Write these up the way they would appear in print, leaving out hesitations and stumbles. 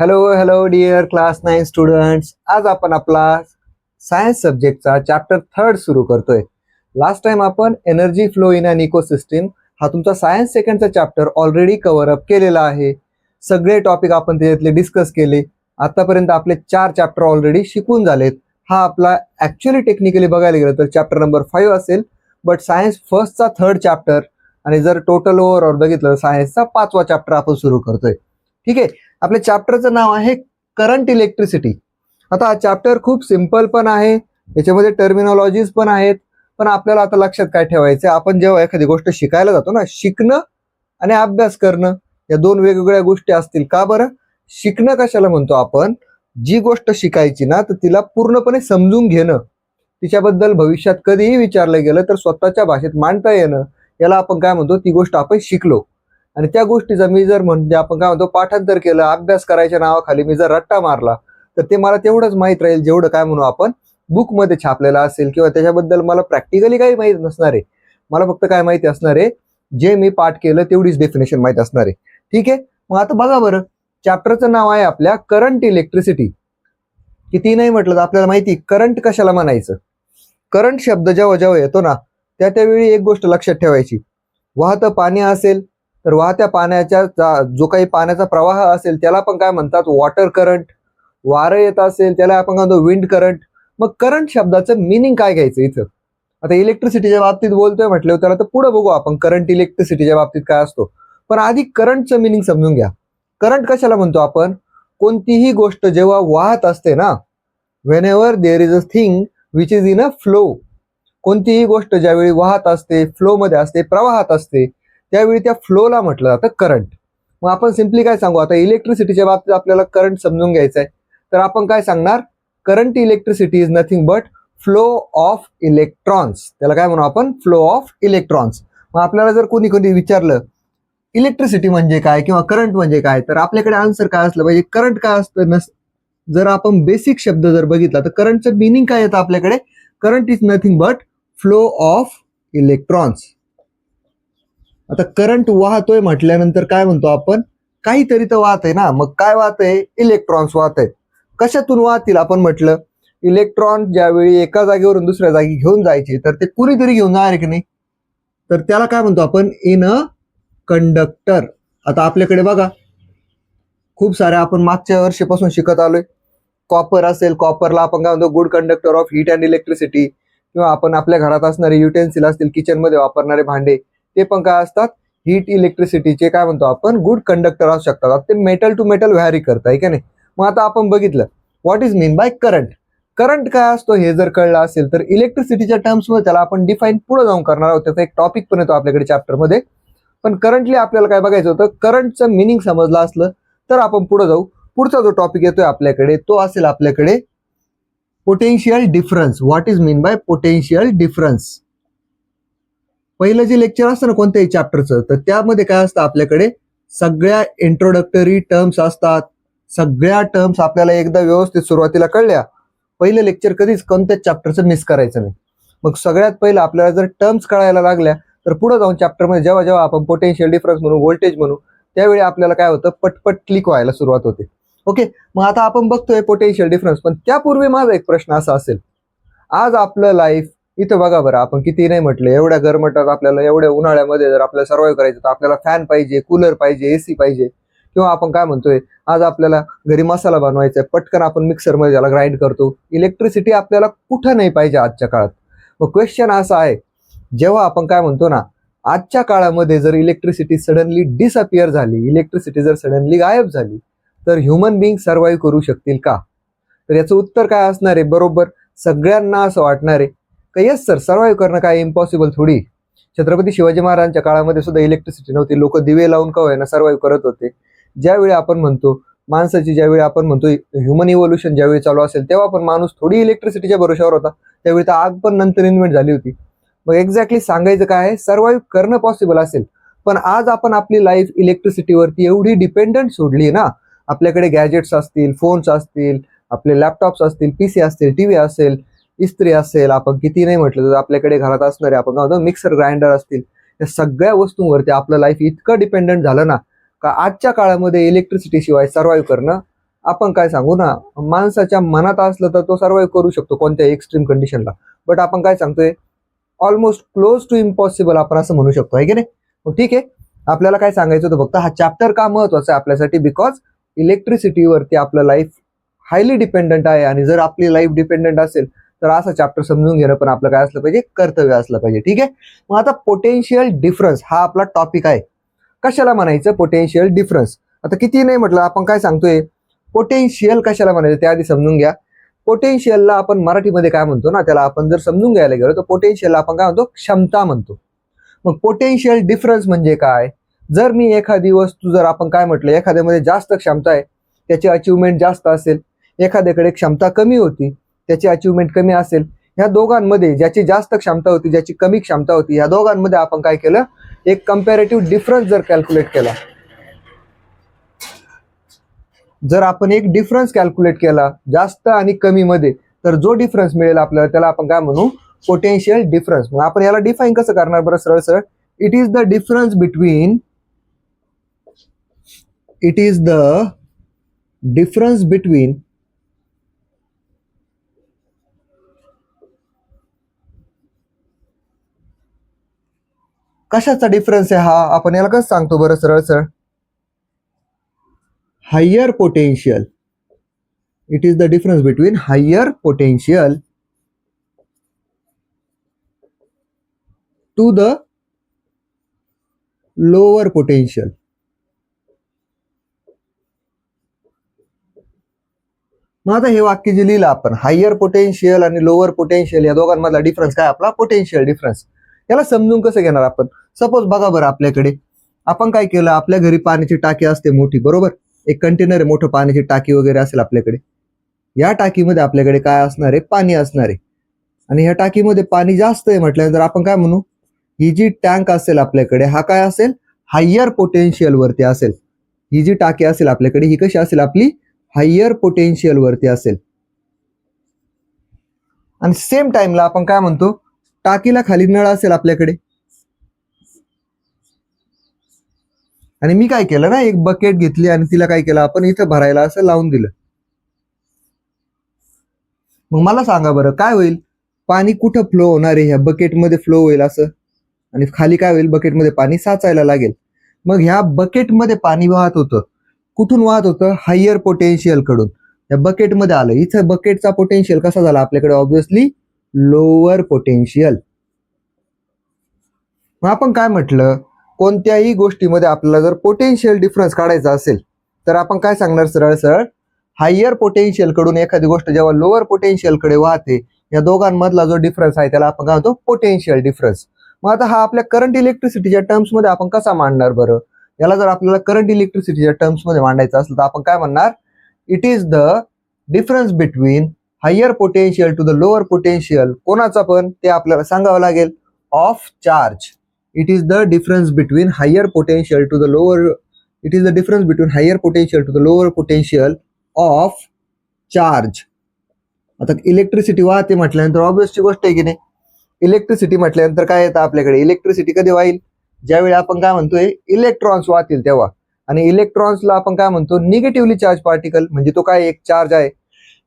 Hello dear class 9 students. आज आपण आपला सायन्स सब्जेक्टचा चॅप्टर 3 सुरू करतोय. लास्ट टाइम आपण energy flow in an ecosystem हा तुमचा सायन्स सेकंडचा चॅप्टर ऑलरेडी कव्हर अप केलेला आहे. सगळे टॉपिक आपण त्याच्यातले डिस्कस केले. आतापर्यंत आपले 4 चॅप्टर ऑलरेडी शिकून झालेत. हा आपला ऍक्च्युअली टेक्निकली बघायला गेलं तर चॅप्टर नंबर 5 असेल, बट सायन्स फर्स्टचा 3rd चॅप्टर आणि जर टोटल ओव्हरऑल बघितलं सायन्सचा 5वा चॅप्टर आपण सुरू करतोय. ठीक आहे. आपल्या चॅप्टरचं नाव आहे करंट इलेक्ट्रिसिटी. आता हा चॅप्टर खूप सिंपल पण आहे, याच्यामध्ये टर्मिनॉलॉजीज पण आहेत. पण आपल्याला आता लक्षात काय ठेवायचं, आपण जेव्हा एखादी गोष्ट शिकायला जातो ना, शिकणं आणि अभ्यास करणं या 2 वेगवेगळ्या गोष्टी असतील. का बरं? शिकणं कशाला म्हणतो आपण? जी गोष्ट शिकायची ना तर तिला पूर्णपणे समजून घेणं, तिच्याबद्दल भविष्यात कधीही विचारलं गेलं तर स्वतःच्या भाषेत मांडता येणं, याला आपण काय म्हणतो? ती गोष्ट आपण शिकलो. आणि त्या गोष्टीचा मी जर म्हणजे आपण काय म्हणतो पाठांतर केलं, अभ्यास करायच्या नावाखाली मी जर रट्टा मारला तर ते मला तेवढंच माहित राहील जेवढं काय म्हणू आपण बुकमध्ये छापलेलं असेल, किंवा त्याच्याबद्दल मला प्रॅक्टिकली काही माहित नसणार आहे. मला फक्त काय माहिती असणार आहे, जे मी पाठ केलं तेवढीच डेफिनेशन माहित असणार आहे. ठीक आहे. मग आता बघा बरं, चॅप्टरचं नाव आहे आपल्या करंट इलेक्ट्रिसिटी. किती नाही म्हटलं तर आपल्याला माहिती करंट कशाला म्हणायचं. करंट शब्द जेव्हा जेव्हा येतो ना त्यावेळी एक गोष्ट लक्षात ठेवायची. वाहतं पाणी असेल तर वाहत्या पाण्याच्या जो काही पाण्याचा प्रवाह असेल त्याला आपण काय म्हणतात? Water current. वारं येत असेल त्याला आपण काय म्हणतो? Wind current. मग करंट शब्दाचं मिनिंग काय घ्यायचं इथं? आता इलेक्ट्रिसिटीच्या बाबतीत बोलतोय म्हटलं त्याला तर पुढे बघू आपण करंट इलेक्ट्रिसिटीच्या बाबतीत काय असतो. पण आधी करंटचं मिनिंग समजून घ्या. करंट कशाला म्हणतो आपण? कोणतीही गोष्ट जेव्हा वाहत असते ना, whenever there is a thing which is in a flow. कोणतीही गोष्ट ज्यावेळी वाहत असते, फ्लो मध्ये असते, प्रवाहात असते, त्यावेळी त्या फ्लोला म्हटलं जातं करंट. मग आपण सिम्पली काय सांगू, आता इलेक्ट्रिसिटीच्या बाबतीत आपल्याला करंट समजून घ्यायचं आहे तर आपण काय सांगणार? Current electricity is nothing but flow of electrons. त्याला काय म्हणू आपण? Flow of electrons. मग आपल्याला जर कोणी विचारलं इलेक्ट्रिसिटी म्हणजे काय किंवा करंट म्हणजे काय, तर आपल्याकडे आन्सर काय असलं पाहिजे? करंट काय असतं? जर आपण बेसिक शब्द जर बघितला तर करंटचं मिनिंग काय येतं आपल्याकडे? Current is nothing but flow of electrons. आता करंट वाहतोय म्हटल्यानंतर काय म्हणतो आपण? काहीतरी तर वाहत आहे ना. मग काय वाहत आहे? इलेक्ट्रॉन्स वाहत आहेत. कशातून वाहतील? आपण म्हटलं इलेक्ट्रॉन ज्यावेळी एका जागेवरून दुसऱ्या जागी घेऊन जायचे तर ते कुणीतरी घेऊन जाणार आहे की नाही, तर त्याला काय म्हणतो आपण? In a conductor. आता आपल्याकडे बघा खूप साऱ्या आपण मागच्या वर्षीपासून शिकत आलोय. कॉपर असेल, कॉपरला आपण काय म्हणतो? Good conductor of heat and electricity. किंवा आपण आपल्या घरात असणारे युटेन्सिल असतील, किचनमध्ये वापरणारे भांडे, ते पण काय असतात? हीट इलेक्ट्रिसिटीचे काय म्हणतो आपण? गुड कंडक्टर असू शकतात. ते मेटल टू मेटल व्हॅरी करताय का नाही. मग आता आपण बघितलं what is mean by current. Current काय असतो हे जर कळलं असेल तर इलेक्ट्रिसिटीच्या टर्म्समध्ये त्याला आपण डिफाईन पुढे जाऊन करणार आहोत. त्याचा एक टॉपिक पण येतो आपल्याकडे चॅप्टरमध्ये. पण करंटली आपल्याला काय बघायचं होतं? करंटचं मिनिंग समजलं असलं तर आपण पुढे जाऊ. पुढचा जो टॉपिक येतोय आपल्याकडे तो असेल आपल्याकडे potential difference. What is mean by potential difference. पहिलं जे लेक्चर असतं ना कोणत्याही चॅप्टरचं, तर त्यामध्ये काय असतं आपल्याकडे? सगळ्या इंट्रोडक्टरी टर्म्स असतात. सगळ्या टर्म्स आपल्याला एकदा व्यवस्थित सुरुवातीला कळल्या, पहिलं लेक्चर कधीच कोणत्याच चॅप्टरचं मिस करायचं नाही. मग सगळ्यात पहिलं आपल्याला जर टर्म्स कळायला लागल्या तर पुढे जाऊन चॅप्टरमध्ये जेव्हा जेव्हा आपण पोटेन्शियल डिफरन्स म्हणू, व्होल्टेज म्हणू, त्यावेळी आपल्याला काय होतं? पटपट क्लिक व्हायला सुरुवात होते. ओके. मग आता आपण बघतोय पोटेन्शियल डिफरन्स. पण त्यापूर्वी माझा एक प्रश्न असा असेल, आज आपलं लाईफ इथं बघा बरं, आपण किती नाही म्हटलं एवढ्या गरमटात आपल्याला, एवढ्या उन्हाळ्यामध्ये जर आपल्याला सर्व्हाइव्ह करायचं तर आपल्याला फॅन पाहिजे, कूलर पाहिजे, एसी पाहिजे. किंवा आपण काय म्हणतोय, आज आपल्याला घरी मसाला बनवायचा आहे, पटकन आपण मिक्सरमध्ये त्याला ग्राइंड करतो. इलेक्ट्रिसिटी आपल्याला कुठं नाही पाहिजे आजच्या काळात. मग क्वेश्चन असा आहे, जेव्हा आपण काय म्हणतो ना आजच्या काळामध्ये जर इलेक्ट्रिसिटी सडनली डिसअपिअर झाली, इलेक्ट्रिसिटी जर सडनली गायब झाली तर ह्युमन बिंग सर्व्हाइव्ह करू शकतील का? तर याचं उत्तर काय असणार आहे? बरोबर सगळ्यांना असं वाटणार आहे का येस सर, सर्व्हाइव्ह करणं काय इम्पॉसिबल थोडी. छत्रपती शिवाजी महाराजांच्या काळामध्ये सुद्धा इलेक्ट्रिसिटी नव्हती, लोक दिवे लावून का होईना सर्व्हाइव्ह करत होते. ज्यावेळी आपण म्हणतो माणसाची, ज्यावेळी आपण म्हणतो ह्युमन इव्होल्युशन ज्यावेळी चालू असेल तेव्हा पण माणूस थोडी इलेक्ट्रिसिटीच्या भरोशावर होता. त्यावेळी तर आग पण नंतर इन्व्हेंट झाली होती. मग एक्झॅक्टली सांगायचं काय आहे, सर्व्हाइव्ह करणं पॉसिबल असेल. पण आज आपण आपली लाईफ इलेक्ट्रिसिटीवरती एवढी डिपेंडंट सोडली ना. आपल्याकडे गॅजेट्स असतील, फोन्स असतील, आपले लॅपटॉप्स असतील, पीसी असतील, टीव्ही असेल, इस्त्री असेल, आपण किती नाही म्हटलं तर आपल्याकडे घरात असणारे आपण काय म्हणतो मिक्सर ग्राइंडर असतील, या सगळ्या वस्तूंवरती आपलं लाईफ इतकं डिपेंडंट झालं ना का आजच्या काळामध्ये इलेक्ट्रिसिटी शिवाय सर्व्हाइव्ह करणं आपण काय सांगू ना, माणसाच्या मनात असलं तर तो सर्वाइव्ह करू शकतो कोणत्या एक्स्ट्रीम कंडिशनला. बट आपण काय सांगतोय, ऑलमोस्ट क्लोज टू इम्पॉसिबल आपण असं म्हणू शकतो, आहे की नाही. मग ठीक आहे, आपल्याला काय सांगायचं होतं फक्त, हा चॅप्टर का महत्वाचा आहे आपल्यासाठी, बिकॉज इलेक्ट्रिसिटीवरती आपलं लाईफ हायली डिपेंडंट आहे. आणि जर आपली लाईफ डिपेंडंट असेल तर असा चॅप्टर समजून घेणं पण आपलं काय असलं पाहिजे, कर्तव्य असलं पाहिजे. ठीक आहे. मग आता पोटेन्शियल डिफरन्स हा आपला टॉपिक आहे. कशाला म्हणायचं पोटेन्शियल डिफरन्स? आता किती नाही म्हटलं, आपण काय सांगतोय पोटेन्शियल कशाला म्हणायचं ते आधी समजून घ्या. पोटेन्शियलला आपण मराठीमध्ये काय म्हणतो ना, त्याला आपण जर समजून घ्यायला गेलो तर पोटेन्शियलला आपण काय म्हणतो, क्षमता म्हणतो. मग पोटेन्शियल डिफरन्स म्हणजे काय? जर मी एखादी वस्तू, जर आपण काय म्हटलं एखाद्यामध्ये जास्त क्षमता आहे त्याची अचिव्हमेंट जास्त असेल, एखाद्याकडे क्षमता कमी होती त्याची अचिव्हमेंट कमी असेल, ह्या दोघांमध्ये ज्याची जास्त क्षमता होती ज्याची कमी क्षमता होती, ह्या दोघांमध्ये आपण काय केलं, एक कंपॅरेटिव्ह डिफरन्स जर कॅल्क्युलेट केला, जर आपण एक डिफरन्स कॅल्क्युलेट केला जास्त आणि कमी मध्ये, तर जो डिफरन्स मिळेल आपल्याला त्याला आपण काय म्हणू, पोटेन्शियल डिफरन्स. मग आपण याला डिफाईन कसं करणार बरं, सरळ सरळ, it is the difference between कशाचा डिफरन्स आहे हा, आपण याला कसं सांगतो बरं सरळ सरळ, higher potential. It is the difference between higher potential to the lower potential. मग आता हे वाक्य जे लिहिलं आपण, हायर पोटेन्शियल आणि लोअर पोटेन्शियल या दोघांमधला डिफरन्स काय, आपला पोटेन्शियल डिफरन्स. याला समजून कसं घेणार आपण? सपोज बघा बरं, आपल्याकडे आपण काय केलं, आपल्या घरी पाण्याची टाकी असते मोठी, बरोबर, एक कंटेनर आहे मोठं, पाण्याची टाकी वगैरे असेल आपल्याकडे. या टाकीमध्ये आपल्याकडे काय असणार आहे, पाणी असणार आहे. आणि ह्या टाकीमध्ये पाणी जास्त आहे म्हटल्यानंतर आपण काय म्हणू, ही जी टँक असेल आपल्याकडे, हा काय असेल, हायर पोटेन्शियल वरती असेल. ही जी टाकी असेल आपल्याकडे, ही कशी असेल, आपली हायर पोटेन्शियल वरती असेल. आणि सेम टाइमला आपण काय म्हणतो, टाकीला खाली नळ असेल आपल्याकडे, आणि मी काय केलं ना, एक बकेट घेतली आणि तिला काय केलं आपण, इथं भरायला असं लावून दिलं. मग मला सांगा बरं काय होईल, पाणी कुठं फ्लो होणार आहे, ह्या बकेटमध्ये फ्लो होईल असं, आणि खाली काय होईल, बकेटमध्ये पाणी साचायला लागेल. मग ह्या बकेटमध्ये पाणी वाहत होतं, कुठून वाहत होतं, हायर पोटेन्शियल कडून. या बकेटमध्ये आलं, इथं बकेटचा पोटेन्शियल कसा झाला आपल्याकडे, ऑब्व्हियसली लोअर पोटेन्शियल. मग आपण काय म्हटलं, कोणत्याही गोष्टीमध्ये आपल्याला जर पोटेन्शियल डिफरन्स काढायचा असेल तर आपण काय सांगणार, सरळ सरळ, हायर पोटेन्शियल कडून एखादी गोष्ट जेव्हा लोअर पोटेन्शियल कडे वाहते, या दोघांमधला जो डिफरन्स आहे त्याला आपण काय म्हणतो, पोटेन्शियल डिफरन्स. मग आता हा आपल्या करंट इलेक्ट्रिसिटीच्या टर्म्स मध्ये आपण कसा मांडणार बरं? याला जर आपल्याला करंट इलेक्ट्रिसिटीच्या टर्म्स मध्ये मांडायचं असलं तर आपण काय म्हणणार, it is the difference between higher potential to the lower potential, कोणाचा पण ते आपल्याला सांगावं लागेल, of charge. It is the difference between higher potential to the lower, it is the difference between higher potential to the lower potential of charge. आता electricity वाहते म्हटल्यानंतर ऑब्वियसची गोष्ट आहे की नाही, इलेक्ट्रिसिटी म्हटल्यानंतर काय येतं आपल्याकडे, इलेक्ट्रिसिटी कधी वाहील, ज्यावेळी आपण काय म्हणतोय इलेक्ट्रॉन्स वाहतील तेव्हा. आणि इलेक्ट्रॉन्सला आपण काय म्हणतो, निगेटिव्हली चार्ज पार्टिकल, म्हणजे तो काय एक चार्ज आहे.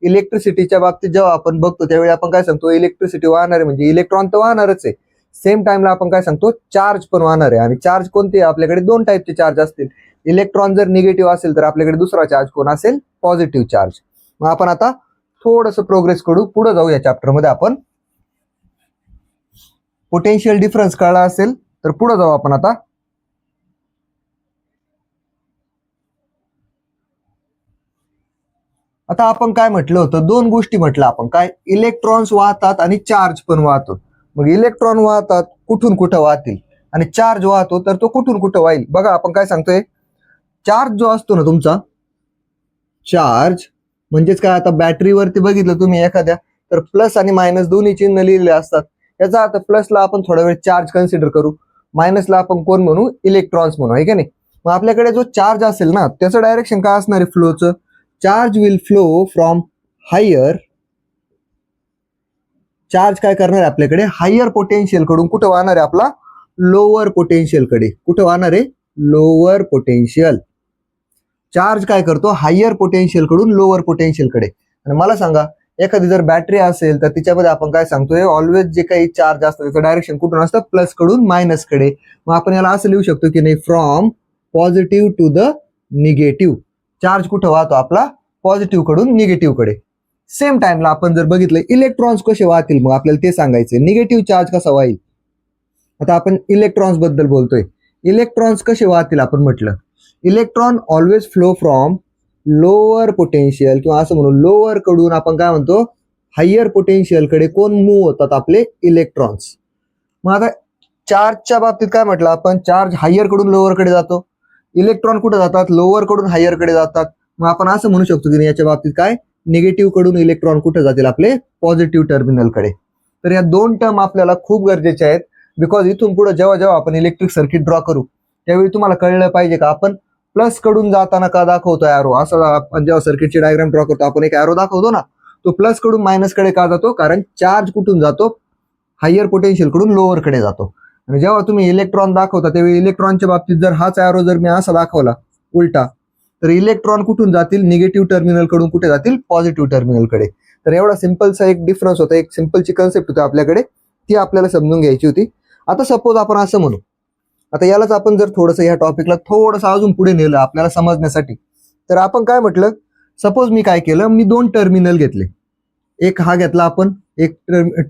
इलेक्ट्रिसिटीच्या बाबतीत जेव्हा आपण बघतो त्यावेळी आपण काय सांगतो, इलेक्ट्रिसिटी वाहणार आहे म्हणजे इलेक्ट्रॉन तर वाहणारच आहे, सेम टाइमला आपण काय सांगतो, चार्ज पण वाहणार आहे. आणि चार्ज कोणते, आपल्याकडे दोन टाईपचे चार्ज असतील. इलेक्ट्रॉन जर निगेटिव्ह असेल तर आपल्याकडे दुसरा चार्ज कोण असेल, पॉझिटिव्ह चार्ज. मग आपण आता थोडंसं प्रोग्रेस करू, पुढे जाऊ या चॅप्टरमध्ये. आपण पोटेन्शियल डिफरन्स कळला असेल तर पुढे जाऊ आपण आता. आता आपण काय म्हटलं होतं, दोन गोष्टी म्हटलं आपण, काय, इलेक्ट्रॉन्स वाहतात आणि चार्ज पण वाहतो. मग इलेक्ट्रॉन वाहतात, कुठून कुठं वाहतील, आणि चार्ज वाहतो तर तो कुठून कुठं वाहील. बघा आपण काय सांगतोय, चार्ज जो असतो ना तुमचा, चार्ज म्हणजेच काय, आता बॅटरीवरती बघितलं तुम्ही एखाद्या, तर प्लस आणि मायनस दोन्ही चिन्ह लिहिलेले असतात. याचा अर्थ प्लसला आपण थोडा वेळ चार्ज कन्सिडर करू, मायनसला आपण कोण म्हणू, इलेक्ट्रॉन्स म्हणू, आहे का नाही. मग आपल्याकडे जो चार्ज असेल ना, त्याचं डायरेक्शन काय असणार आहे, फ्लोचं, charge will flow from higher, charge काय करणार आहे आपल्याकडे, हायर पोटेन्शियल कडून कुठं वाहणार आहे, आपला लोअर पोटेन्शियल कडे. कुठं वाहणार आहे, लोअर पोटेन्शियल. चार्ज काय करतो, हायर पोटेन्शियल कडून लोअर पोटेन्शियल कडे. आणि मला सांगा, एखादी जर बॅटरी असेल तर तिच्यामध्ये आपण काय सांगतोय, ऑलवेज जे काही चार्ज असतं त्याचं डायरेक्शन कुठून असतं, प्लस कडून मायनस कडे. मग आपण याला असं लिहू शकतो की नाही, from positive to the negative. Charge कुठं वाहतो आपला, पॉझिटिव्ह कडून निगेटिव्ह कडे. सेम टाइमला आपण जर बघितलं इलेक्ट्रॉन्स कसे वाहतील, मग आपल्याला ते सांगायचे, निगेटिव्ह चार्ज कसा वाहील. आता आपण इलेक्ट्रॉन्स बद्दल बोलतोय. इलेक्ट्रॉन्स कसे वाहतील आपण म्हटलं, electron always flow from lower potential, किंवा असं म्हणून लोअर कडून आपण काय म्हणतो, हायर पोटेन्शियल कडे कोण मूव्ह होतात, आपले इलेक्ट्रॉन्स. मग आता चार्जच्या बाबतीत काय म्हटलं आपण, चार्ज हायर कडून लोअर कडे जातो, इलेक्ट्रॉन कुठे जातात, लोअर कडून हायर कडे जातात. मग आपण असं म्हणू शकतो की याच्या बाबतीत काय, निगेटिव्ह कडून इलेक्ट्रॉन कुठे जातील, आपले पॉझिटिव्ह टर्मिनल कडे. तर या दोन टर्म आपल्याला खूप गरजेच्या आहेत, बिकॉज इथून पुढे जेव्हा जेव्हा आपण इलेक्ट्रिक सर्किट ड्रॉ करू त्यावेळी तुम्हाला कळलं पाहिजे का आपण प्लस कडून जाताना का दाखवतो ॲरो. असं आपण जेव्हा सर्किटची डायग्राम ड्रॉ करतो आपण एक ॲरो दाखवतो ना, तो प्लस कडून मायनस कडे का जातो, कारण चार्ज कुठून जातो, हायर पोटेन्शियल कडून लोअर कडे जातो. आणि जेव्हा तुम्ही इलेक्ट्रॉन दाखवता त्यावेळी इलेक्ट्रॉनच्या बाबतीत जर हाच ॲरो जर मी असा दाखवला उलटा, तर इलेक्ट्रॉन कुठून जातील, निगेटिव्ह टर्मिनल कडून कुठे जातील, पॉझिटिव्ह टर्मिनल कडे. तर एवढा सिंपलचा एक डिफरन्स होता, एक सिंपलची कन्सेप्ट होती आपल्याकडे, ती आपल्याला समजून घ्यायची होती. आता सपोज आपण असं म्हणू, आता यालाच आपण जर थोडंसं या टॉपिकला थोडंसं अजून पुढे नेलं आपल्याला समजण्यासाठी, तर आपण काय म्हटलं, सपोज मी काय केलं, मी दोन टर्मिनल घेतले. एक हा घेतला आपण, एक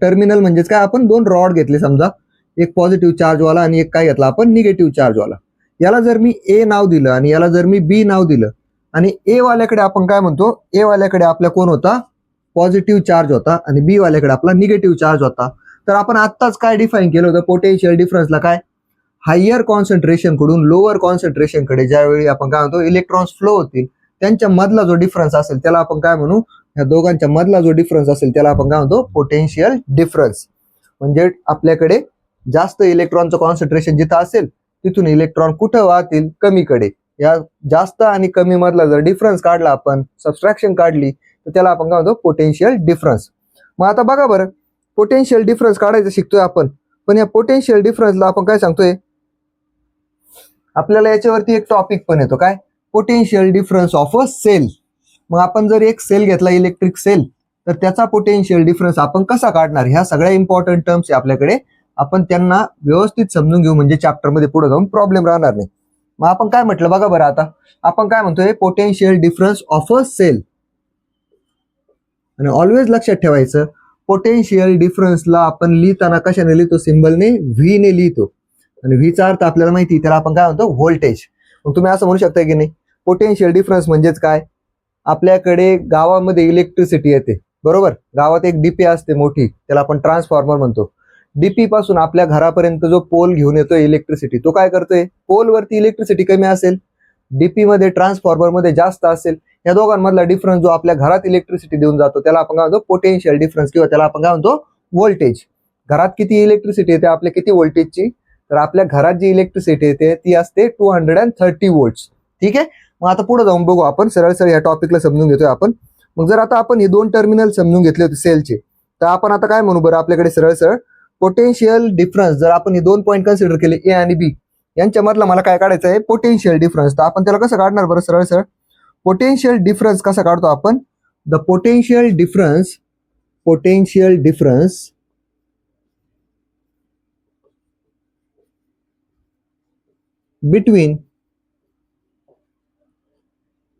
टर्मिनल म्हणजेच काय, आपण दोन रॉड घेतले समजा, एक पॉझिटिव्ह चार्जवाला आणि एक काय घेतला आपण, निगेटिव्ह चार्जवाला. याला जर मी ए नाव दिलं आणि याला जर मी बी नाव दिलं, आणि ए वाल्याकडे आपण काय म्हणतो, ए वाल्याकडे आपल्या कोण होता, पॉझिटिव्ह चार्ज होता, आणि बी वाल्याकडे आपला निगेटिव्ह चार्ज होता. तर आपण आत्ताच काय डिफाईन केलं होतं, पोटेन्शियल डिफरन्सला काय, हायर कॉन्सन्ट्रेशन कडून लोअर कॉन्सन्ट्रेशन कडे ज्यावेळी आपण काय म्हणतो इलेक्ट्रॉन्स फ्लो होतील, त्यांच्या मधला जो डिफरन्स असेल त्याला आपण काय म्हणू, या दोघांच्या मधला जो डिफरन्स असेल त्याला आपण काय म्हणतो, पोटेन्शियल डिफरन्स. म्हणजे आपल्याकडे जास्त इलेक्ट्रॉनचं कॉन्सन्ट्रेशन जिथं असेल तिथून इलेक्ट्रॉन कुठं वाहतील, कमीकडे. या जास्त आणि कमी मधला जर डिफरन्स काढला आपण, सबस्ट्रॅक्शन काढली, तर त्याला आपण काय म्हणतो, पोटेन्शियल डिफरन्स. मग आता बघा बरं, पोटेन्शियल डिफरन्स काढायचं शिकतोय आपण, पण या पोटेन्शियल डिफरन्सला आपण काय सांगतोय, आपल्याला याच्यावरती एक टॉपिक पण येतो, काय, potential difference of a cell. मग आपण जर एक सेल घेतला, इलेक्ट्रिक सेल, तर त्याचा पोटेन्शियल डिफरन्स आपण कसा काढणार, ह्या सगळ्या इम्पॉर्टंट टर्म्स आहे आपल्याकडे, आपण त्यांना व्यवस्थित समजून घेऊ, म्हणजे चॅप्टरमध्ये पुढे जाऊन प्रॉब्लेम राहणार नाही. मग आपण काय म्हटलं बघा बरं, आता आपण काय म्हणतोय, potential difference of a cell. आणि ऑलवेज लक्षात ठेवायचं, पोटेन्शियल डिफरन्सला आपण लिहिताना कशाने लिहितो, सिम्बलने, व्ही ने लिहितो. आणि व्हीचा अर्थ आपल्याला माहिती, त्याला आपण काय म्हणतो, व्होल्टेज. मग तुम्ही असं म्हणू शकता की नाही, पोटेन्शियल डिफरन्स म्हणजेच काय, आपल्याकडे गावामध्ये इलेक्ट्रिसिटी येते, बरोबर, गावात एक डीपी असते मोठी, त्याला आपण ट्रान्सफॉर्मर म्हणतो. डीपी पासून आपल्या घरापर्यंत जो पोल घेऊन येतोय इलेक्ट्रिसिटी, तो काय करतोय, पोलवरती इलेक्ट्रिसिटी कमी असेल, डीपी मध्ये ट्रान्सफॉर्मर मध्ये जास्त असेल, या दोघांमधला डिफरन्स जो आपल्या घरात इलेक्ट्रिसिटी देऊन जातो त्याला आपण काय म्हणतो, पोटेन्शियल डिफरन्स, किंवा त्याला आपण काय म्हणतो, व्होल्टेज. घरात किती इलेक्ट्रिसिटी येते, आपल्या किती व्होल्टेजची, तर आपल्या घरात जी इलेक्ट्रिसिटी येते ती असते 230 वोल्ट्स. ठीक आहे. मग आता पुढे जाऊन बघू आपण, सरळ सरळ या टॉपिकला समजून घेतोय आपण. मग जर आता आपण हे दोन टर्मिनल समजून घेतले होते सेलचे, तर आपण आता काय म्हणू बरं, आपल्याकडे सरळ सरळ पोटेन्शियल डिफरन्स जर आपण हे दोन पॉईंट कन्सिडर केले, ए आणि बी, यांच्या मधला मला काय काढायचं आहे, पोटेन्शियल डिफरन्स. तर आपण त्याला कसं काढणार बरं, सरळ सरळ पोटेन्शियल डिफरन्स कसा काढतो आपण, the potential difference between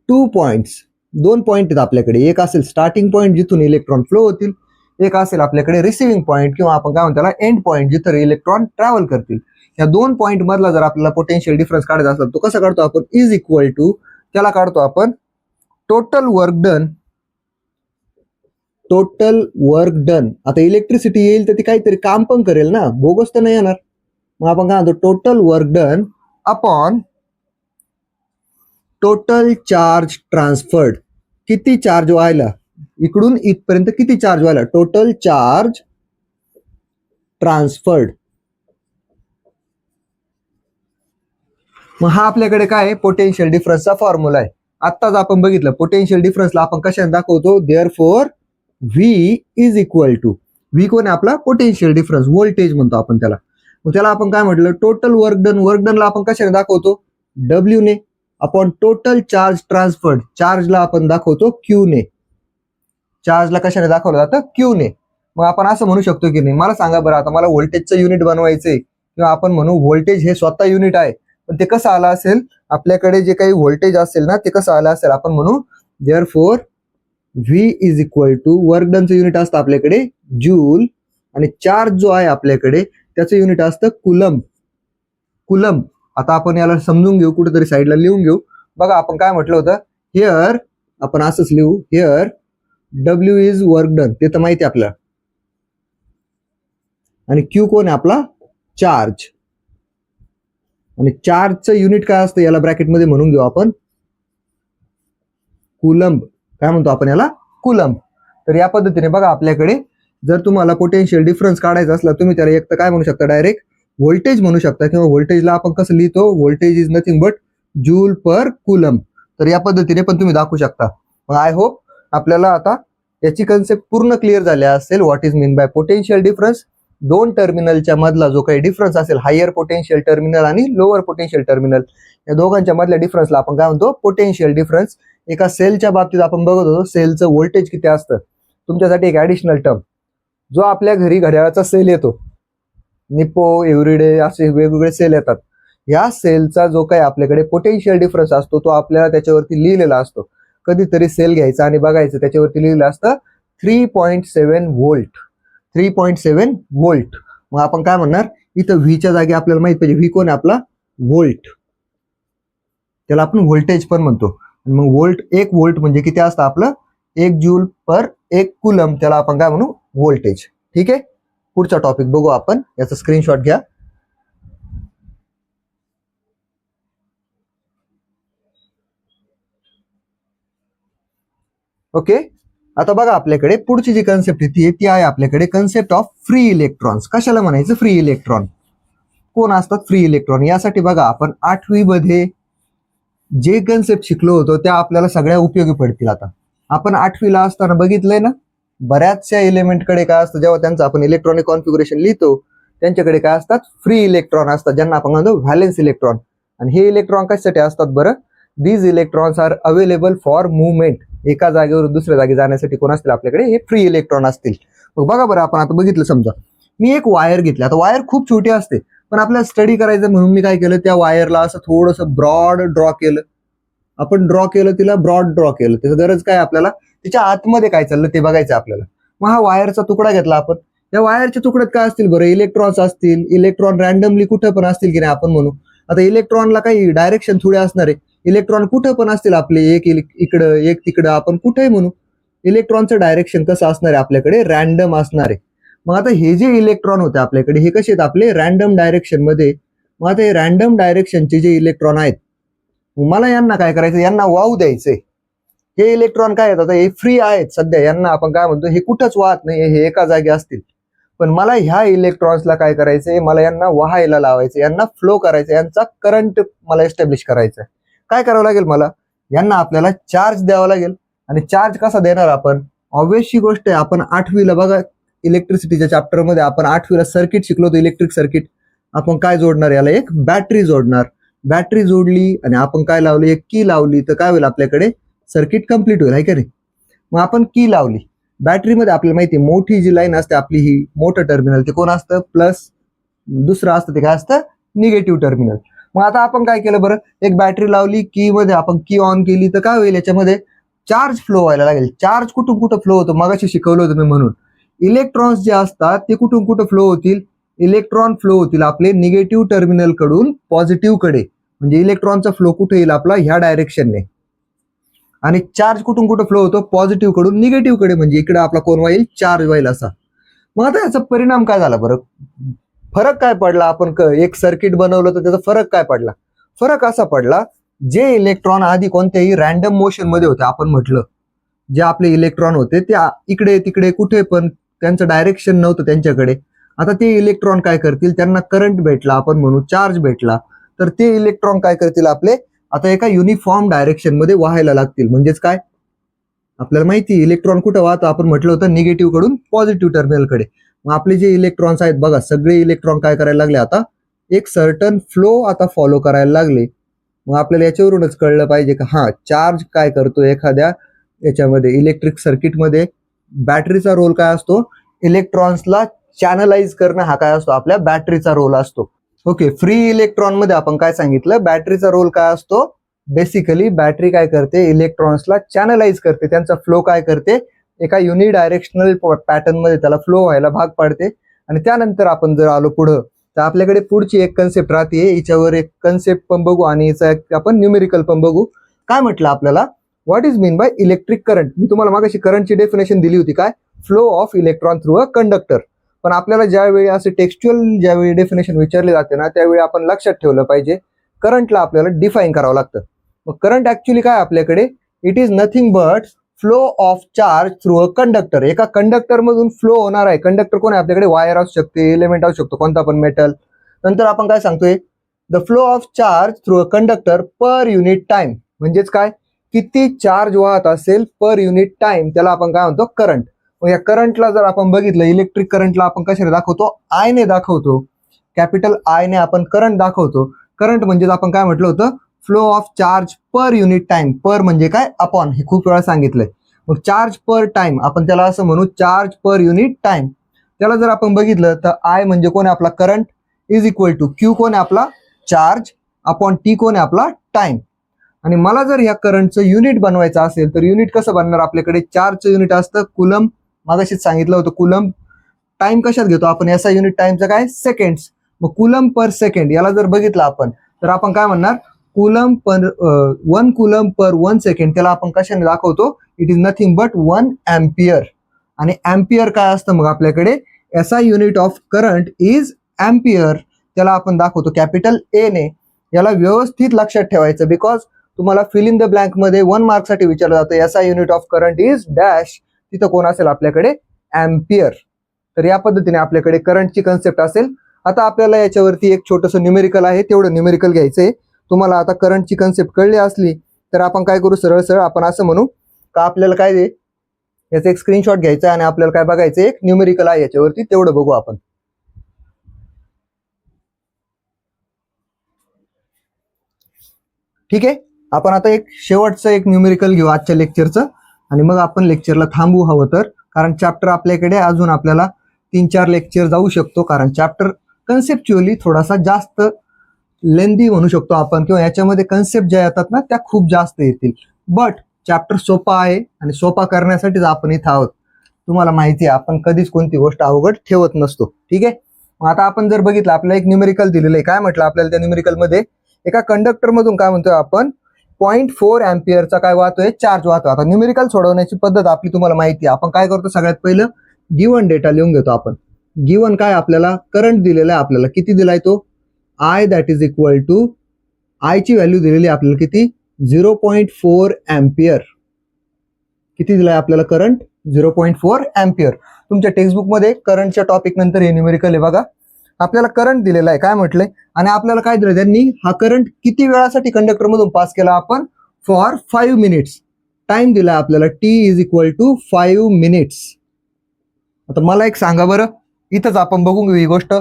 two points. दोन पॉइंट आहेत आपल्याकडे, एक असेल स्टार्टिंग पॉइंट जिथून इलेक्ट्रॉन फ्लो होतील, एक असेल आपल्याकडे रिसिव्हिंग पॉइंट, किंवा आपण काय म्हणतो त्याला एंड पॉइंट, जिथं इलेक्ट्रॉन ट्रॅव्हल करतील. या दोन पॉइंट मधला जर आपल्याला पोटेन्शियल डिफरन्स काढायचा असेल, तो कसा काढतो आपण, इज इक्वल टू, त्याला काढतो आपण टोटल वर्क डन. आता इलेक्ट्रिसिटी येईल तर ती काहीतरी काम पण करेल ना, बोगस तर नाही येणार. मग आपण काय म्हणतो, total work done upon total charge transferred. किती चार्ज व्हायला, इकडून इथपर्यंत किती चार्ज व्हायला, टोटल चार्ज ट्रान्सफर्ड. मग हा आपल्याकडे काय आहे, पोटेन्शियल डिफरन्सचा फॉर्म्युला आहे. आत्ताच आपण बघितलं, पोटेन्शियल डिफरन्सला आपण कशाने दाखवतो, therefore V is equal to, V कोण आहे आपला, पोटेन्शियल डिफरन्स, व्होल्टेज म्हणतो आपण त्याला. मग त्याला आपण काय म्हटलं, टोटल वर्क डनला आपण कशाने दाखवतो, डब्ल्यू ने, अपॉन टोटल चार्ज ट्रान्सफर्ड. चार्जला आपण दाखवतो क्यू ने. चार्जला कशाने दाखवलं जातं? क्यू ने. मग आपण असं म्हणू शकतो की नाही, मला सांगा बरं, आता मला व्होल्टेजचं युनिट बनवायचंय, किंवा आपण म्हणू व्होल्टेज हे स्वतः युनिट आहे, पण ते कसं आलं असेल, आपल्याकडे जे काही व्होल्टेज असेल ना ते कसं आलं असेल, आपण म्हणू therefore V is equal to, work डनचं युनिट असतं आपल्याकडे जूल, आणि चार्ज जो आहे आपल्याकडे त्याचं युनिट असतं कुलम. कुलम. आता आपण याला समजून घेऊ, कुठेतरी साईडला लिहून घेऊ. बघा आपण काय म्हटलं होतं, हिअर आपण असंच लिहू, here W is work done, ते तर माहिती आपल्याला, आणि क्यू कोण आहे आपला? चार्ज. आणि चार्जचं युनिट काय असतं याला ब्रॅकेटमध्ये म्हणून घेऊ आपण कुलंब. काय म्हणतो आपण याला? कुलंब. तर या पद्धतीने बघा आपल्याकडे जर तुम्हाला पोटेन्शियल डिफरन्स काढायचा असला, तुम्ही त्याला एक तर काय म्हणू शकता, डायरेक्ट व्होल्टेज म्हणू शकता, किंवा व्होल्टेजला आपण कसं लिहितो, voltage is nothing but joule per coulomb. तर या पद्धतीने पण तुम्ही दाखवू शकता. मग आय होप आपल्याला आता याची कन्सेप्ट पूर्ण क्लिअर झाली असेल. What is mean by potential difference. दोन टर्मिनलच्या मधला जो काही डिफरन्स असेल, हायर पोटेन्शियल टर्मिनल आणि लोअर पोटेन्शियल टर्मिनल, या दोघांच्या मधल्या डिफरन्सला आपण काय म्हणतो? Potential difference. एका सेलच्या बाबतीत आपण बघत होतो सेलचं व्होल्टेज किती असतं. तुमच्यासाठी एक ऍडिशनल टर्म, जो आपल्या घरी घड्याळाचा सेल येतो, निपो, एव्हरीडे असे वेगवेगळे सेल येतात, या सेलचा जो काही आपल्याकडे पोटेन्शियल डिफरन्स असतो तो आपल्याला त्याच्यावरती लिहिलेला असतो. कधीतरी सेल घ्यायचा आणि बघायचं, त्याच्यावरती लिहिलेलं असतं 3.7 व्होल्ट. 3.7 व्होल्ट. मग आपण काय म्हणणार, इथं व्हीच्या जागी आपल्याला माहित पाहिजे व्ही कोण आहे आपला? व्होल्ट. त्याला आपण व्होल्टेज पण म्हणतो. मग व्होल्ट, 1 व्होल्ट म्हणजे किती असतं आपलं? 1 जूल पर 1 कुलम. त्याला आपण काय म्हणू? व्होल्टेज. ठीक आहे. पुढचा टॉपिक बघू आपण, याचा स्क्रीनशॉट घ्या. ओके. आता बघा आपल्याकडे पुढची जी कन्सेप्ट आहे ती आहे आपल्याकडे कन्सेप्ट ऑफ फ्री इलेक्ट्रॉन्स. कशाला म्हणायचं फ्री इलेक्ट्रॉन? कोण असतात फ्री इलेक्ट्रॉन? यासाठी बघा आपण 8वी मध्ये जे कन्सेप्ट शिकलो होतो त्या आपल्याला सगळ्या उपयोगी पडतील. आता आपण 8वीला असताना बघितलंय ना, बऱ्याचशा एलिमेंटकडे काय असतं, जेव्हा त्यांचं आपण इलेक्ट्रॉनिक कॉन्फिगरेशन लिहितो त्यांच्याकडे काय असतात? फ्री इलेक्ट्रॉन असतात, ज्यांना आपण म्हणतो व्हॅलेन्स इलेक्ट्रॉन. आणि हे इलेक्ट्रॉन कशासाठी असतात बरं? These electrons are available for movement. एका जागेवरून दुसऱ्या जागी जाण्यासाठी कोण असतील आपल्याकडे? हे फ्री इलेक्ट्रॉन असतील. मग बघा बरं, आपण आता बघितलं, समजा मी एक वायर घेतली. आता वायर खूप छोटी असते, पण आपल्याला स्टडी करायचं म्हणून मी काय केलं, त्या वायरला असं थोडंसं ब्रॉड ड्रॉ केलं. आपण ड्रॉ केलं, तिला ब्रॉड ड्रॉ केलं. त्याची गरज काय आपल्याला? तिच्या आतमध्ये काय चाललं ते बघायचं आपल्याला. मग हा वायरचा तुकडा घेतला आपण. या वायरच्या तुकड्यात काय असतील बरं? इलेक्ट्रॉन्स असतील. इलेक्ट्रॉन रॅन्डमली कुठं पण असतील की नाही आपण म्हणू. आता इलेक्ट्रॉनला काही डायरेक्शन थोडे असणार आहे. इलेक्ट्रॉन कुठं पण असतील आपले, एक इकडं एक तिकडं, आपण कुठेही म्हणू. इलेक्ट्रॉनचं डायरेक्शन कसं असणार आहे आपल्याकडे? रॅन्डम असणार आहे. मग आता हे जे इलेक्ट्रॉन होते आपल्याकडे हे कसे आहेत आपले? रॅन्डम डायरेक्शन मध्ये. मग आता हे रॅन्डम डायरेक्शनचे जे इलेक्ट्रॉन आहेत, मला यांना काय करायचं? यांना वाहू द्यायचंय. हे इलेक्ट्रॉन काय आहेत आता? हे फ्री आहेत सध्या. यांना आपण काय म्हणतो? हे कुठंच वाहत नाही, हे एका जागी असतील. पण मला ह्या इलेक्ट्रॉन्सला काय करायचंय? मला यांना वाहायला लावायचं, यांना फ्लो करायचं, यांचा करंट मला एस्टॅब्लिश करायचा. काय करावं लागेल मला? यांना आपल्याला चार्ज द्यावा लागेल. आणि चार्ज कसा देणार आपण? ऑब्वियसची गोष्ट आहे, आपण 8वीला बघा इलेक्ट्रिसिटीच्या चॅप्टरमध्ये आपण 8वीला सर्किट शिकलो होतो, इलेक्ट्रिक सर्किट. आपण काय जोडणार याला? एक बॅटरी जोडणार. बॅटरी जोडली आणि आपण काय लावली? एक की लावली, तर काय होईल आपल्याकडे? सर्किट कम्प्लीट होईल, आहे का नाही? मग आपण की लावली. बॅटरीमध्ये आपल्याला माहिती आहे मोठी जी लाईन असते आपली, ही मोठं टर्मिनल ते कोण असतं? प्लस. दुसरं असतं ते काय असतं? Negative terminal. मग आता आपण काय केलं बरं? एक बॅटरी लावली, की मध्ये आपण की ऑन केली, तर काय होईल याच्यामध्ये? चार्ज फ्लो व्हायला लागेल. चार्ज कुठून कुठं फ्लो होतो? मगाशी शिकवलं होतं मी म्हणून. इलेक्ट्रॉन्स जे असतात ते कुठून कुठं फ्लो होतील? इलेक्ट्रॉन फ्लो होतील आपले निगेटिव्ह टर्मिनल कडून पॉझिटिव्ह कडे. म्हणजे इलेक्ट्रॉनचा फ्लो कुठे येईल आपला? ह्या डायरेक्शनने. आणि चार्ज कुठून कुठं फ्लो होतो? पॉझिटिव्ह कडून निगेटिव्ह कडे. म्हणजे इकडे आपला कोण व्हाईल? चार्ज व्हाईल असा. मग आता याचा परिणाम काय झाला बरं? फरक काय पडला? आपण एक सर्किट बनवलं तर त्याचा फरक काय पडला? फरक असा पडला, जे इलेक्ट्रॉन आधी कोणत्याही रॅन्डम मोशन मध्ये होते, आपण म्हटलं जे आपले इलेक्ट्रॉन होते ते इकडे तिकडे कुठे पण त्यांचं डायरेक्शन नव्हतं त्यांच्याकडे. आता ते इलेक्ट्रॉन काय करतील? त्यांना करंट भेटला, आपण म्हणू चार्ज भेटला, तर ते इलेक्ट्रॉन काय करतील आपले? आता एका युनिफॉर्म डायरेक्शन मध्ये वाहायला लागतील. म्हणजेच काय? आपल्याला माहिती इलेक्ट्रॉन कुठं वाहतो? आपण म्हटलं होतं निगेटिव्ह कडून पॉझिटिव्ह टर्मिनल कडे. मग आपले जे इलेक्ट्रॉन्स आहेत बघा, सगळे इलेक्ट्रॉन काय करायला लागले आता? एक सर्टन फ्लो आता फॉलो करायला लागले. मग आपल्याला याच्यावरूनच कळलं पाहिजे का हा चार्ज काय करतो एखाद्या याच्यामध्ये इलेक्ट्रिक सर्किटमध्ये. बॅटरीचा रोल काय असतो, इलेक्ट्रॉन्सला चॅनलाइज करणं हा काय असतो आपल्या बॅटरीचा रोल असतो. ओके, फ्री इलेक्ट्रॉन मध्ये आपण काय सांगितलं, बॅटरीचा रोल काय असतो, बेसिकली बॅटरी काय करते, इलेक्ट्रॉन्सला चॅनलाइज करते, त्यांचा फ्लो काय करते, एका युनिडायरेक्शनल पॅटर्न मध्ये त्याला फ्लो व्हायला भाग पाडते. आणि त्यानंतर आपण जर आलो पुढं तर आपल्याकडे पुढची एक कन्सेप्ट राहते, हिच्यावर एक कन्सेप्ट पण बघू आणि हिचा आपण न्यूमेरिकल पण बघू. काय म्हटलं आपल्याला, what is mean by electric current. मी तुम्हाला मागाशी करंटची डेफिनेशन दिली होती, काय, flow of electron through a conductor. पण आपल्याला ज्यावेळी असे टेक्स्च्युअल ज्यावेळी डेफिनेशन विचारले जाते ना, त्यावेळी आपण लक्षात ठेवलं पाहिजे करंटला आपल्याला डिफाईन करावं लागतं. मग करंट ऍक्च्युली काय आपल्याकडे, it is nothing but flow of charge through a conductor. एका कंडक्टर मधून फ्लो होणार आहे. कंडक्टर कोण आहे आपल्याकडे, वायर असू शकते, एलिमेंट असू शकतो, कोणता पण मेटल. नंतर आपण काय सांगतोय, the flow of charge through a conductor per unit time. म्हणजेच काय, किती चार्ज वाहत असेल पर युनिट टाइम, त्याला आपण काय म्हणतो, करंट. मग या करंटला जर आपण बघितलं, इलेक्ट्रिक करंटला आपण कशाने दाखवतो, आय ने दाखवतो. कॅपिटल आय ने आपण करंट दाखवतो. करंट म्हणजे आपण काय म्हटलं होतं, flow of charge per unit time. Per म्हणजे काय, अपॉन, हे खूप वेळा सांगितलंय. मग चार्ज पर टाइम आपण त्याला असं म्हणू, चार्ज पर युनिट टाइम. त्याला जर आपण बघितलं तर आय म्हणजे कोण आहे आपला current, is equal to Q कोण आहे आपला चार्ज, अपॉन टी कोण आहे आपला टाइम. आणि मला जर या करंटचं युनिट बनवायचं असेल तर युनिट कसं बनणार, आपल्याकडे चार्जचं युनिट असतं कुलम, मागाशीच सांगितलं होतं कुलम. टाइम कशात घेतो आपण, याचा युनिट टाइमचा काय, सेकंड्स. मग कुलम पर सेकंड याला जर बघितलं आपण तर आपण काय म्हणणार, coulomb per 1 coulomb per 1 second. त्याला आपण कशाने दाखवतो, it is nothing but 1 ampere. आणि एम्पियर काय असतं मग आपल्याकडे, SI unit of current is ampere. त्याला आपण दाखवतो कॅपिटल ए ने. याला व्यवस्थित लक्षात ठेवायचं, बिकॉज तुम्हाला फिल इन द ब्लँक मध्ये 1 मार्क साठी विचारलं जातं, SI unit of current is dash. तिथं कोण असेल आपल्याकडे, एम्पियर. तर या पद्धतीने आपल्याकडे करंटची कन्सेप्ट असेल. आता आपल्याला याच्यावरती एक छोटंसं न्यूमेरिकल आहे, तेवढं न्यूमेरिकल घ्यायचंय. तुम्हाला आता करंटची कन्सेप्ट कळली असली तर आपण काय करू, सरळ सरळ आपण असं म्हणू का, आपल्याला काय दे, याचा एक स्क्रीनशॉट घ्यायचा आणि आपल्याला काय बघायचं, एक न्यूमेरिकल आहे याच्यावरती, तेवढं बघू आपण. ठीक आहे, आपण आता एक शेवटचं एक न्यूमेरिकल घेऊ आजच्या लेक्चरचं आणि मग आपण लेक्चरला थांबू हवं तर, कारण चॅप्टर आपल्याकडे अजून आपल्याला 3-4 लेक्चर जाऊ शकतो, कारण चॅप्टर कन्सेप्च्युअली थोडासा जास्त लेंदी म्हणू शकतो आपण, किंवा याच्यामध्ये कन्सेप्ट ज्या येतात ना त्या खूप जास्त येतील. बट चॅप्टर सोपा आहे आणि सोपा करण्यासाठीच आपण इथं आहोत. तुम्हाला माहिती आहे आपण कधीच कोणती गोष्ट अवघड ठेवत नसतो. ठीक आहे, मग आता आपण जर बघितलं, आपल्याला एक न्यूमेरिकल दिलेलं आहे. काय म्हटलं आपल्याला त्या न्यूमेरिकल मध्ये, एका कंडक्टर मधून काय म्हणतोय आपण, 0.4 एम्पियरचा काय वाहतोय, चार्ज वाहतो. आता न्यूमेरिकल सोडवण्याची पद्धत आपली तुम्हाला माहिती आहे. आपण काय करतो, सगळ्यात पहिलं गिवन डेटा लिहून घेतो आपण. गिवन काय आपल्याला, करंट दिलेला आहे आपल्याला, किती दिलाय तो, I that is equal to, I ची व्हॅल्यू दिलेली आपल्याला किती, 0.4 एम्पियर. किती दिलाय आपल्याला करंट, 0.4 एम्पियर. तुमच्या टेक्स्टबुक मध्ये करंटच्या टॉपिक नंतर हे न्यूमेरिकल आहे बघा. आपल्याला करंट दिलेला आहे, काय म्हटलंय, आणि आपल्याला काय दिलं त्यांनी, हा करंट किती वेळासाठी कंडक्टर मधून पास केला आपण, फॉर 5 मिनिट्स. टाइम दिला आपल्याला, T is equal to 5 minutes. आता मला एक सांगा बरं, इथंच आपण बघून घेऊ ही गोष्ट.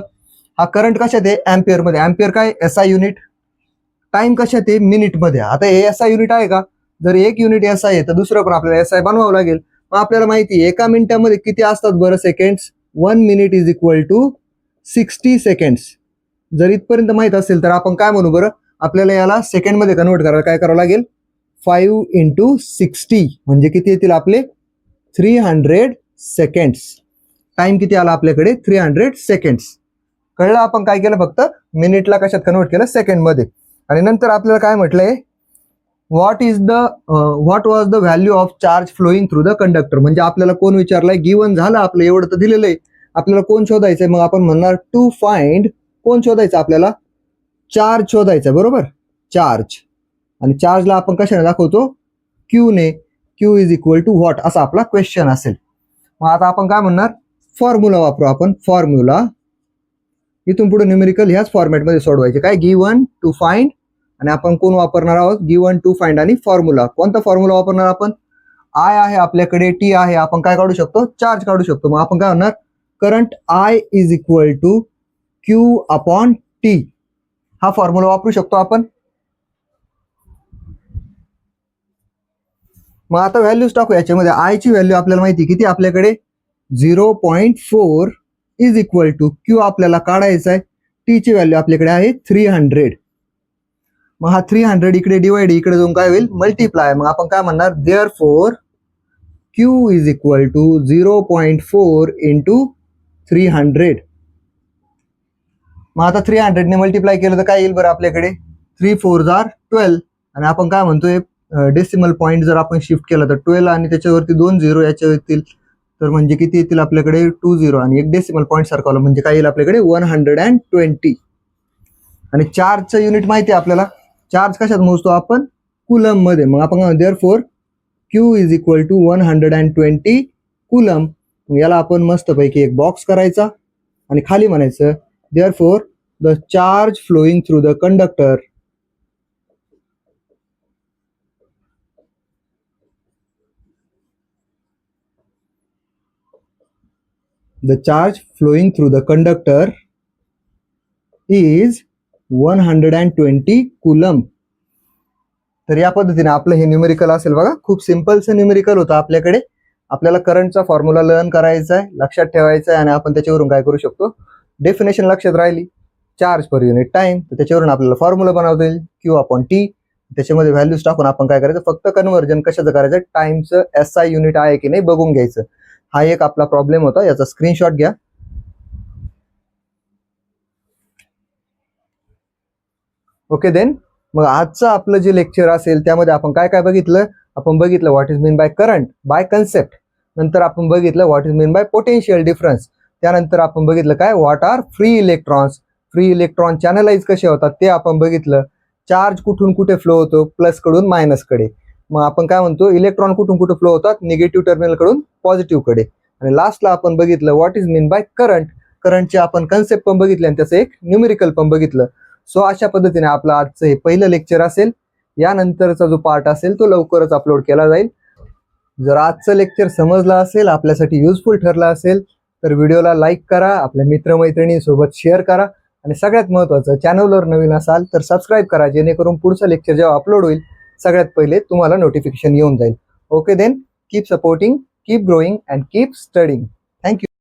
हा करंट कशात आहे, एम्पियर मध्ये. एम्पियर काय, एसआय युनिट. टाइम कशात आहे, मिनिट मध्ये. आता हे एसआय युनिट आहे का, जर एक युनिट एसआय आहे तर दुसरं पण आपल्याला एसआय बनवावं लागेल. मग आपल्याला माहिती आहे एका मिनिटामध्ये किती असतात बरं seconds, 1 minute is equal to 60 seconds. जर इथपर्यंत माहित असेल तर आपण काय म्हणू बरं, आपल्याला याला सेकंड मध्ये कन्वर्ट करायला काय करावं लागेल, 5 × 60 म्हणजे किती येतील आपले, 300 सेकंड्स. टाइम किती आला आपल्याकडे, 300 सेकंड्स. कळलं, आपण काय केलं, फक्त मिनिटला कशात कन्वर्ट केलं, सेकंड मध्ये. आणि नंतर आपल्याला काय म्हटलंय, what was the value of charge flowing through the conductor. म्हणजे आपल्याला कोण विचारलंय, गिवन झालं आपलं, एवढं तर दिलेलं आहे. आपल्याला कोण शोधायचंय, मग आपण म्हणणार टू फाइंड, कोण शोधायचं आपल्याला, चार्ज शोधायचा, बरोबर, चार्ज. आणि चार्जला आपण कशाने दाखवतो, क्यू ने. Q is equal to what, असा आपला क्वेश्चन असेल. मग आता आपण काय म्हणणार, फॉर्म्युला वापरू आपण, फॉर्म्युला. इथून पुढे न्यूमेरिकल ह्याच फॉर्मॅटमध्ये सोडवायचे, काय, गिवन टू फाइंड, आणि आपण कोण वापरणार आहोत, गिवन टू फाइंड आणि फॉर्म्युला. कोणता फॉर्म्युला वापरणार आपण, आय आहे आपल्याकडे, टी आहे, आपण काय काढू शकतो, चार्ज काढू शकतो. मग आपण काय म्हणणार, current I is equal to Q upon T. हा फॉर्म्युला वापरू शकतो आपण. मग आता व्हॅल्यूज टाकू याच्यामध्ये. आय ची व्हॅल्यू आपल्याला माहिती किती आपल्याकडे 0.4 इज इक्वल टू क्यू आपल्याला काढायचा आहे. टी ची व्हॅल्यू आपल्याकडे आहे 300. मग हा 300 इकडे डिवाइड इकडे जाऊन काय होईल मल्टिप्लाय. मग आपण काय म्हणणार therefore Q is equal to 0.4 into 300. मग आता 300 ने मल्टिप्लाय केलं तर काय येईल बरं आपल्याकडे 3 4 जार 12. आणि आपण काय म्हणतोय डेसिमल पॉईंट जर आपण शिफ्ट केला तर 12 आणि त्याच्यावरती 2 झिरो याच्या येतील तर म्हणजे किती येतील आपल्याकडे 2 झिरो आणि एक डेसिमल पॉईंट सरकवलं म्हणजे काय येईल आपल्याकडे 120. आणि चार्जचं युनिट माहिती आहे आपल्याला. चार्ज कशात मोजतो आपण कुलम मध्ये. मग आपण therefore Q is equal to 120 coulomb. याला आपण मस्तपैकी एक बॉक्स करायचा आणि खाली म्हणायचं therefore the charge flowing through the conductor the charge flowing through the conductor is 120 coulomb. तर या पद्धतीने आपलं हे न्यूमेरिकल असेल बघा. खूप सिम्पलचं न्यूमेरिकल होतं आपल्याकडे. आपल्याला करंटचा फॉर्म्युला लर्न करायचा आहे, लक्षात ठेवायचा आहे आणि आपण त्याच्यावरून काय करू शकतो डेफिनेशन लक्षात राहिली चार्ज पर युनिट टाइम. तर त्याच्यावरून आपल्याला फॉर्म्युला बनवता येईल क्यू अपॉन टी. त्याच्यामध्ये व्हॅल्यूज टाकून आपण काय करायचं फक्त कन्व्हर्जन कशाचं करायचं टाइमचं SI युनिट आहे की नाही बघून घ्यायचं. हा एक आपला प्रॉब्लेम होता. याचा स्क्रीनशॉट घ्या. Okay then. मग आजचं आपलं जे लेक्चर असेल त्यामध्ये आपण काय काय बघितलं. आपण बघितलं what is mean by current by concept. नंतर आपण बघितलं what is mean by potential difference. त्यानंतर आपण बघितलं काय what are free electrons. Free electron channelize कसे होतात ते आपण बघितलं. चार्ज कुठून कुठे फ्लो होतो प्लस कडून मायनस कडे. मग आपण काय म्हणतो इलेक्ट्रॉन कुठून कुठे फ्लो होतात निगेटिव्ह टर्मिनल कडून पॉझिटिव्ह कडे. आणि लास्टला आपण बघितलं what is mean by current. करंटचे आपण कन्सेप्ट पण बघितले आणि त्याचं एक न्यूमेरिकल पण बघितलं. सो अशा पद्धतीने आपलं आजचं हे पहिलं लेक्चर असेल. यानंतरचा जो पार्ट असेल तो लवकरच अपलोड केला जाईल. जर आजचं लेक्चर समजलं असेल आपल्यासाठी युजफुल ठरलं असेल तर व्हिडिओला लाईक करा, आपल्या मित्रमैत्रिणींसोबत शेअर करा आणि सगळ्यात महत्त्वाचं चॅनलवर नवीन असाल तर सबस्क्राईब करा जेणेकरून पुढचं लेक्चर जेव्हा अपलोड होईल सगळ्यात पहिले तुम्हाला नोटिफिकेशन येऊन जाईल. Okay then keep supporting, keep growing and keep studying. Thank you.